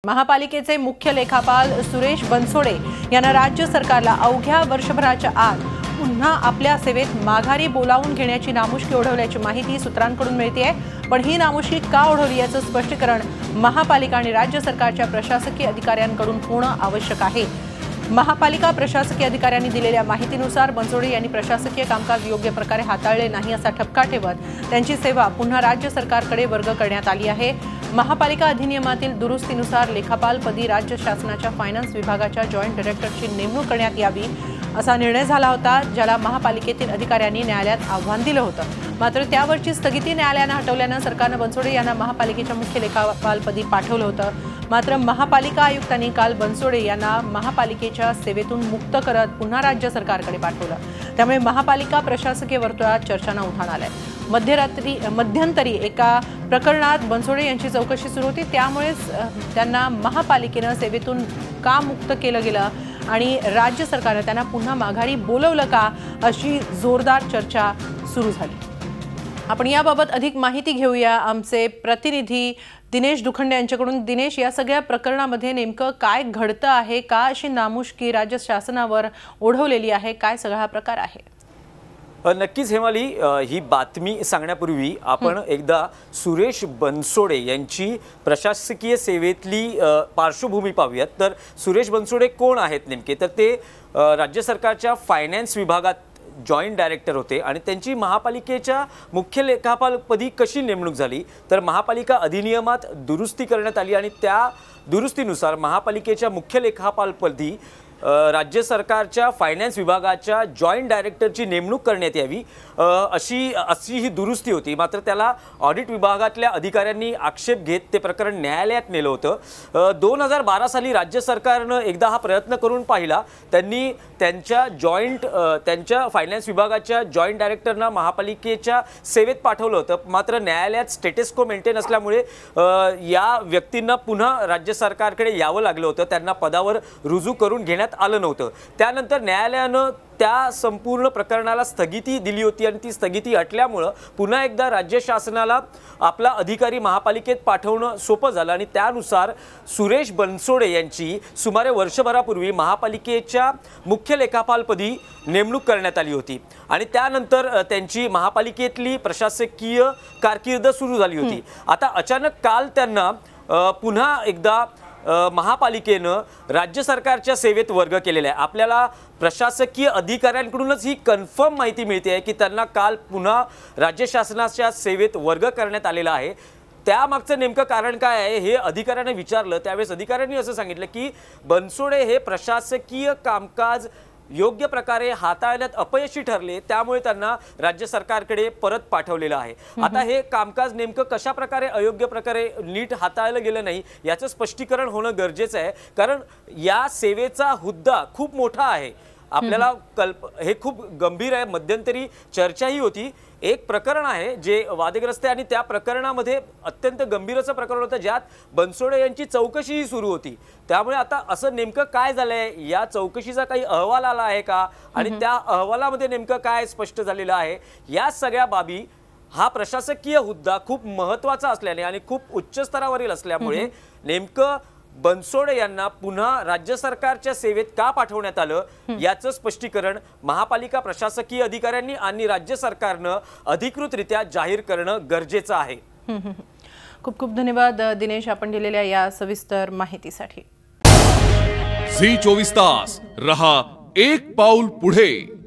महापालिकेचे मुख्य लेखापाल सुरेश बनसोडे यांना राज्य सरकारला अवघ्या वर्षभराच्या आत पुन्हा आपल्या सेवेत माघारी बोलावून घेण्याची नामुष्की ओढवल्याची माहिती सूत्रांकडून मिळते। पण ही नामुष्की का ओढवली याचं स्पष्टीकरण महापालिका आणि राज्य सरकारच्या प्रशासकीय अधिकाऱ्यांकडून होणं आवश्यक आहे। महापालिका प्रशासकीय अधिकाऱ्यांनी दिलेल्या माहितीनुसार बनसोडे यांनी प्रशासकीय कामकाज योग्य प्रकारे हाताळले नाही असा ठपका ठेवत त्यांची सेवा पुन्हा राज्य सरकारकडे वर्ग करण्यात आली आहे। महापालिका अधिनियमातील दुरुस्तीनुसार लेखापालपदी राज्य शासनाच्या फायनान्स विभागाच्या जॉइंट डायरेक्टरची नेमणूक करण्यात यावी असा निर्णय झाला होता, ज्याला महापालिकेतील अधिकाऱ्यांनी न्यायालयात आव्हान दिलं होतं। मात्र त्यावरची स्थगिती न्यायालयाने हटवल्यानं सरकारनं बनसोडे यांना महापालिकेच्या मुख्य लेखापालपदी पाठवलं होतं। मात्र महापालिका आयुक्तांनी काल बनसोडे यांना महापालिकेच्या सेवेतून मुक्त करत पुन्हा राज्य सरकारकडे पाठवलं। त्यामुळे महापालिका प्रशासकीय वर्तुळात चर्चांना उधाण आलंय। मध्यंतरी एका प्रकरणात बनसोडे यांची चौकशी सुरू होती, त्यामुळेच त्यांना महापालिकेनं सेवेतून का मुक्त केलं गेलं आणि राज्य सरकारने त्यांना पुन्हा माघारी बोलवलं का अशी जोरदार चर्चा सुरू झाली। आपण याबाबत अधिक माहिती घेऊया आमचे प्रतिनिधी दिनेश दुखंडे यांच्याकडून। दिनेश, या सगळ्या प्रकरणामध्ये नेमकं काय घडतं आहे, का अशी नामुष्की राज्य शासनावर ओढवलेली आहे, काय सगळा हा प्रकार आहे? नक्कीच हेमाली, ही बातमी सांगण्यापूर्वी आपण एकदा सुरेश बनसोडे यांची प्रशासकीय सेवेतली पार्श्वभूमी पाहूयात। तर सुरेश बनसोडे कोण आहेत नेमके? तर ते राज्य सरकारच्या फायनान्स विभागात जॉइंट डायरेक्टर होते आणि त्यांची महापालिकेच्या मुख्य लेखापालपदी कशी नेमणूक झाली, तर महापालिका अधिनियमात दुरुस्ती करण्यात आली आणि त्या दुरुस्तीनुसार महापालिकेच्या मुख्य लेखापालपदी राज्य सरकारच्या फायनान्स विभागाच्या जॉइंट डायरेक्टरची नेमणूक करण्यात यावी अशी ही दुरुस्ती होती। मात्र त्याला ऑडिट विभागातल्या अधिकाऱ्यांनी आक्षेप घेत ते प्रकरण न्यायालयात नेलं होतं। 2012 साली राज्य सरकारनं एकदा हा प्रयत्न करून पाहिला। त्यांनी त्यांच्या फायनान्स विभागाच्या जॉइंट डायरेक्टरना महापालिकेच्या सेवेत पाठवलं होतं। मात्र न्यायालयात स्टेटस को मेंटेन असल्यामुळे या व्यक्तींना पुन्हा राज्य सरकारकडे यावं लागलं होतं, त्यांना पदावर रुजू करून घेण्यात आलं नव्हतं। त्यानंतर न्यायालयानं त्या संपूर्ण प्रकरणाला स्थगिती दिली होती आणि ती स्थगिती हटल्यामुळे पुन्हा एकदा राज्य शासनाला आपला अधिकारी महापालिकेत पाठवणं सोपं झालं आणि त्यानुसार सुरेश बनसोडे यांची सुमारे वर्षभरापूर्वी महापालिकेच्या मुख्य लेखापालपदी नेमणूक करण्यात आली होती आणि त्यानंतर त्यांची महापालिकेतली प्रशासकीय कारकीर्द सुरू झाली होती। आता अचानक काल त्यांना पुन्हा एकदा महापालिकेनं राज्य सरकारच्या सेवेत वर्ग केलेला आहे। आपल्याला प्रशासकीय अधिकाऱ्यांकडूनच ही कन्फर्म माहिती मिळते आहे की त्यांना काल पुन्हा राज्य शासनाच्या सेवेत वर्ग करण्यात आलेला आहे। त्यामागचं नेमकं कारण काय आहे हे अधिकाऱ्यांनी विचारलं, त्यावेळेस अधिकाऱ्यांनी असं सांगितलं की बनसोडे हे प्रशासकीय कामकाज योग्य प्रकारे हाताळण्यात अपयशी ठरले, त्यामुळे त्यांना राज्य सरकारकडे परत पाठवलेलं आहे। आता हे कामकाज नेमकं कशा प्रकारे अयोग्य प्रकारे नीट हाताळलं गेलं नाही याचं स्पष्टीकरण होणं गरजेचं आहे, कारण या सेवेचा हुद्दा खूप मोठा आहे। आपल्याला हे खूप गंभीर आहे। मध्यंतरी चर्चाही होती। एक प्रकरण आहे जे वादग्रस्त आहे आणि त्या प्रकरणामध्ये अत्यंत गंभीर असं प्रकरण होतं, ज्यात बनसोडे यांची चौकशीही सुरू होती। त्यामुळे आता असं नेमकं काय झालंय, या चौकशीचा काही अहवाल आला आहे का आणि त्या अहवालामध्ये नेमकं काय स्पष्ट झालेलं आहे, या सगळ्या बाबी हा प्रशासकीय हुद्दा खूप महत्त्वाचा असल्याने आणि खूप उच्च स्तरावरील असल्यामुळे नेमकं बनसोडे यांना पुन्हा राज्य सरकारच्या सेवेत का पाठवण्यात आलं याचं स्पष्टीकरण महापालिका प्रशासकीय अधिकाऱ्यांनी आणि राज्य सरकारनं अधिकृतरित्या जाहीर करणं गरजेचं आहे। खूप खूप धन्यवाद दिनेश, आपण दिलेल्या या सविस्तर माहितीसाठी। झी 24 तास रहा एक पाऊल पुढे।